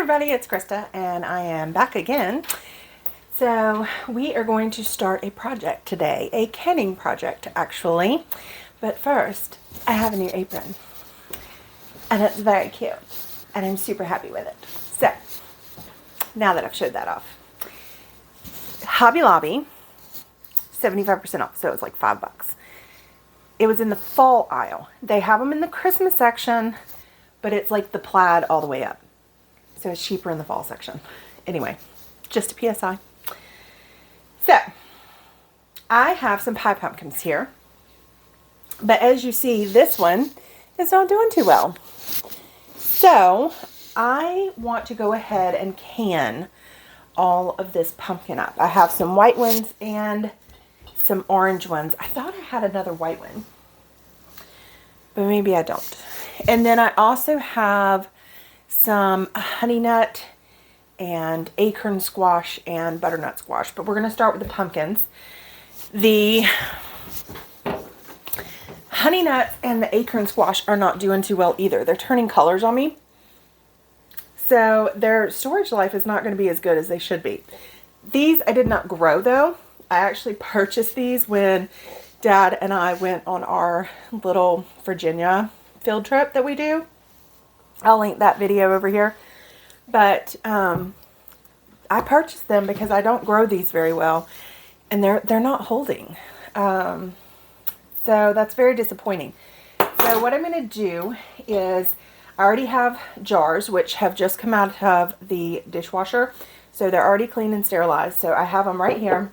everybody, it's Krista and I am back again. So we are going to start a project today, a canning project actually. But first, I have a new apron and it's very cute and I'm super happy with it. So now that I've showed that off, Hobby Lobby, 75% off, so it's like $5. It was in the fall aisle. They have them in the Christmas section, but it's like the plaid all the way up. So it's cheaper in the fall section. Anyway, just a PSI. So, I have some pie pumpkins here. But as you see, this one is not doing too well. So, I want to go ahead and can all of this pumpkin up. I have some white ones and some orange ones. I thought I had another white one, but maybe I don't. And then I also have some honey nut and acorn squash and butternut squash, but we're going to start with the pumpkins. The honey nuts and the acorn squash are not doing too well either. They're turning colors on me, so their storage life is not going to be as good as they should be. These I did not grow though. I actually purchased these when Dad and I went on our little Virginia field trip that we do. I'll link that video over here. But I purchased them because I don't grow these very well, and they're not holding. So that's very disappointing. So what I'm going to do is, I already have jars which have just come out of the dishwasher, so they're already clean and sterilized. So I have them right here,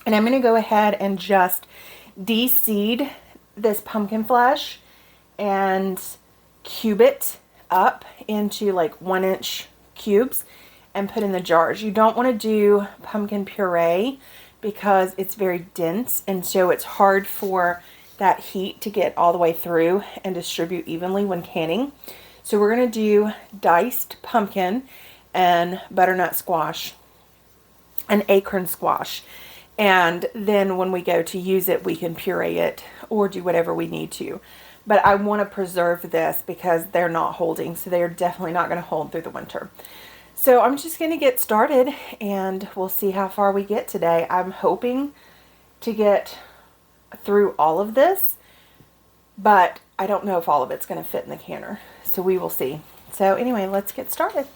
and I'm going to go ahead and just de-seed this pumpkin flesh and cube it up into like 1-inch cubes and put in the jars. You don't want to do pumpkin puree because it's very dense, and so it's hard for that heat to get all the way through and distribute evenly when canning. So we're going to do diced pumpkin and butternut squash and acorn squash, and then when we go to use it, we can puree it or do whatever we need to. But I want to preserve this because they're not holding, so they're definitely not going to hold through the winter. So I'm just going to get started and we'll see how far we get today. I'm hoping to get through all of this, but I don't know if all of it's going to fit in the canner. So we will see. So anyway, let's get started.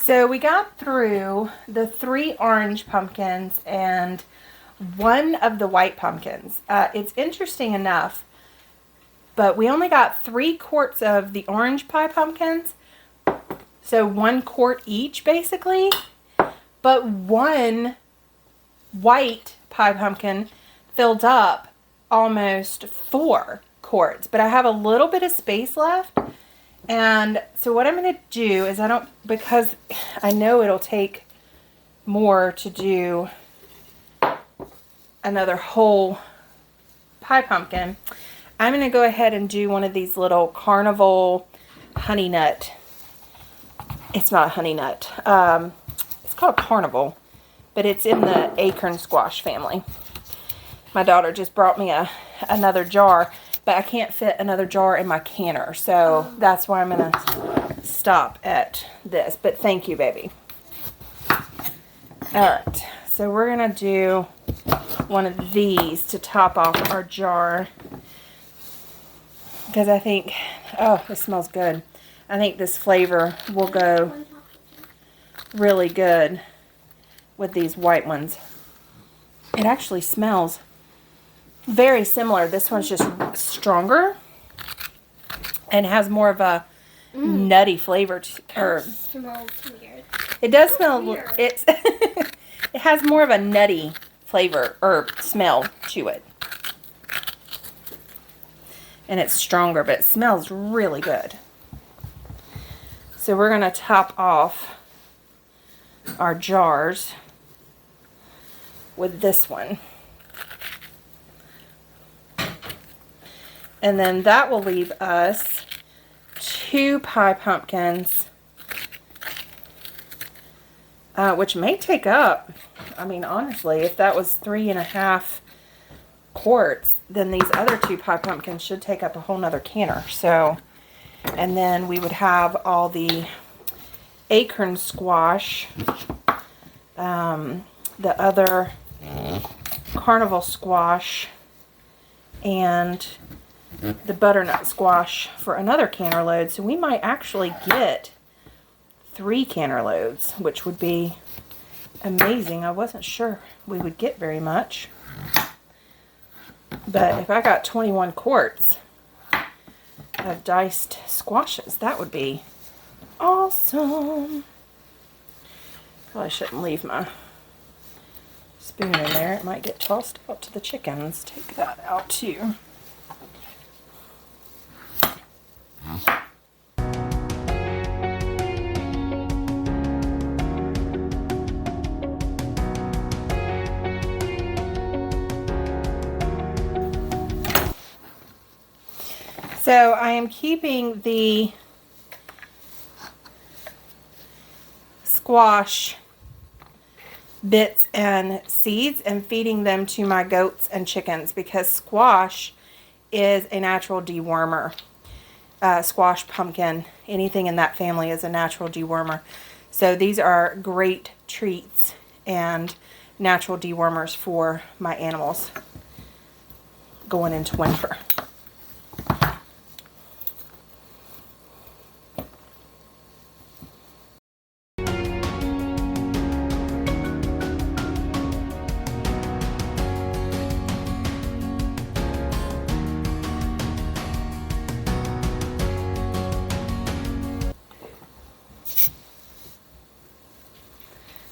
So we got through the 3 orange pumpkins and 1 of the white pumpkins. It's interesting enough, but we only got 3 quarts of the orange pie pumpkins. So 1 quart each basically, but 1 white pie pumpkin filled up almost 4 quarts, but I have a little bit of space left. And so what I'm going to do is because I know it'll take more to do another whole pie pumpkin, I'm going to go ahead and do one of these little Carnival honey nut. It's not a honey nut. It's called a Carnival, but it's in the acorn squash family. My daughter just brought me another jar, but I can't fit another jar in my canner, so that's why I'm going to stop at this. But thank you, baby. Alright, so we're going to do one of these to top off our jar, because I think, oh, this smells good. I think this flavor will go really good with these white ones. It actually smells very similar. This one's just stronger and has more of a nutty flavor to it. Smells weird. It does smell weird. It's it has more of a nutty flavor or smell to it. And it's stronger, but it smells really good. So we're going to top off our jars with this one. And then that will leave us 2 pie pumpkins, which may take up, I mean, honestly, if that was 3.5 quarts, then these other 2 pie pumpkins should take up a whole nother canner. So, and then we would have all the acorn squash, the other Carnival squash, and the butternut squash for another canner load. So we might actually get 3 canner loads, which would be amazing. I wasn't sure we would get very much, but if I got 21 quarts of diced squashes, that would be awesome. Probably shouldn't leave my spoon in there. It might get tossed out to the chickens. Take that out too. So I am keeping the squash bits and seeds and feeding them to my goats and chickens, because squash is a natural dewormer. Squash, pumpkin, anything in that family is a natural dewormer. So these are great treats and natural dewormers for my animals going into winter.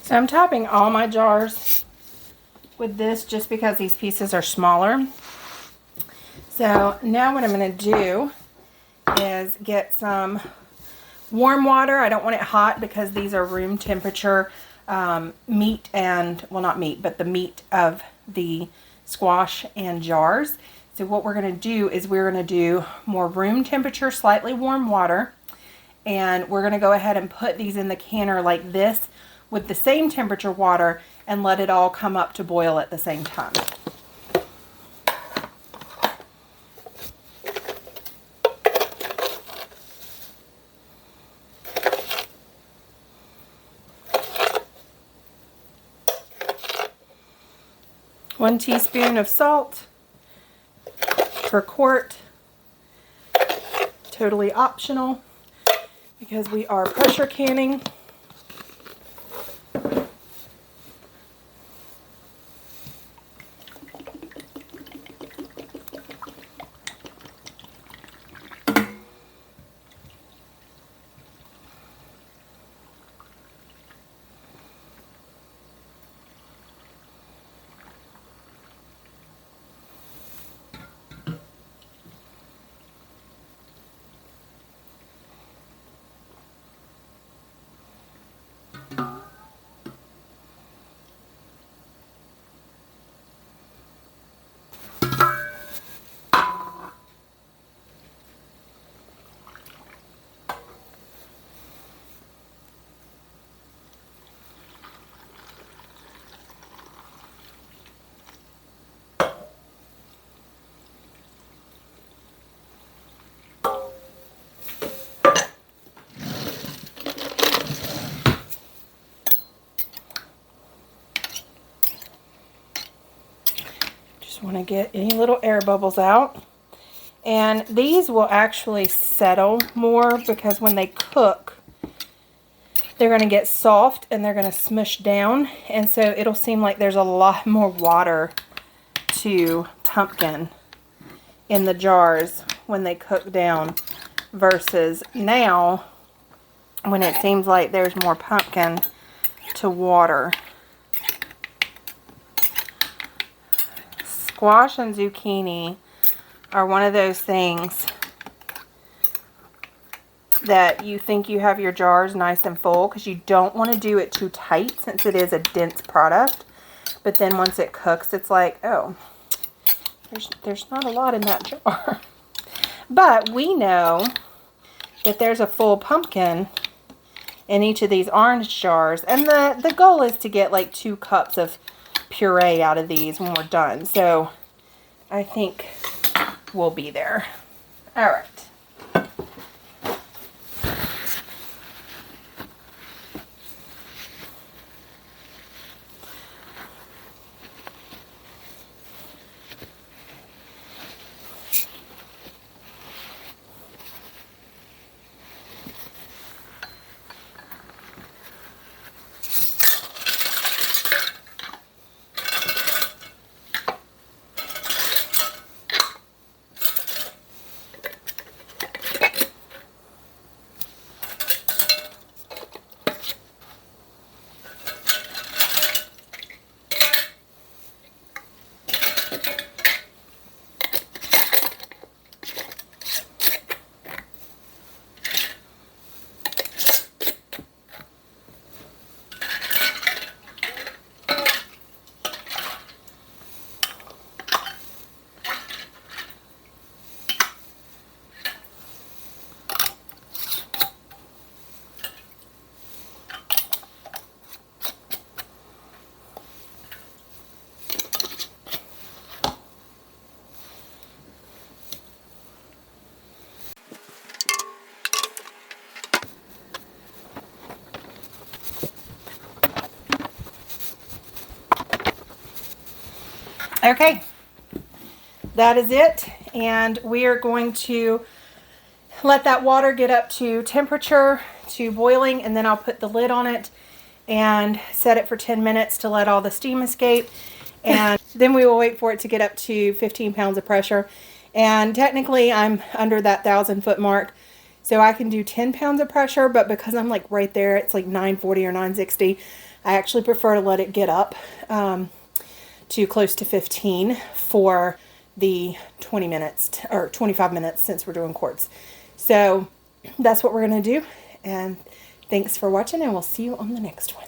So I'm topping all my jars with this just because these pieces are smaller. So now what I'm going to do is get some warm water. I don't want it hot because these are room temperature meat and, well, not meat, but the meat of the squash and jars. So what we're going to do is we're going to do more room temperature, slightly warm water. And we're going to go ahead and put these in the canner like this with the same temperature water and let it all come up to boil at the same time. One teaspoon of salt per quart, totally optional because we are pressure canning. want to get any little air bubbles out. And these will actually settle more because when they cook, they're going to get soft and they're going to smush down. And so it'll seem like there's a lot more water to pumpkin in the jars when they cook down versus now when it seems like there's more pumpkin to water. Squash and zucchini are one of those things that you think you have your jars nice and full because you don't want to do it too tight since it is a dense product. But then once it cooks, it's like, oh, there's not a lot in that jar. But we know that there's a full pumpkin in each of these orange jars. And the goal is to get like 2 cups of puree out of these when we're done. So I think we'll be there. All right. Okay, that is it, and we are going to let that water get up to temperature, to boiling, and then I'll put the lid on it and set it for 10 minutes to let all the steam escape, and then we will wait for it to get up to 15 pounds of pressure. And technically I'm under that 1,000-foot mark, so I can do 10 pounds of pressure, but because I'm like right there, it's like 940 or 960, I actually prefer to let it get up to close to 15 for the 20 minutes or 25 minutes since we're doing quarts. So that's what we're going to do. And thanks for watching, and we'll see you on the next one.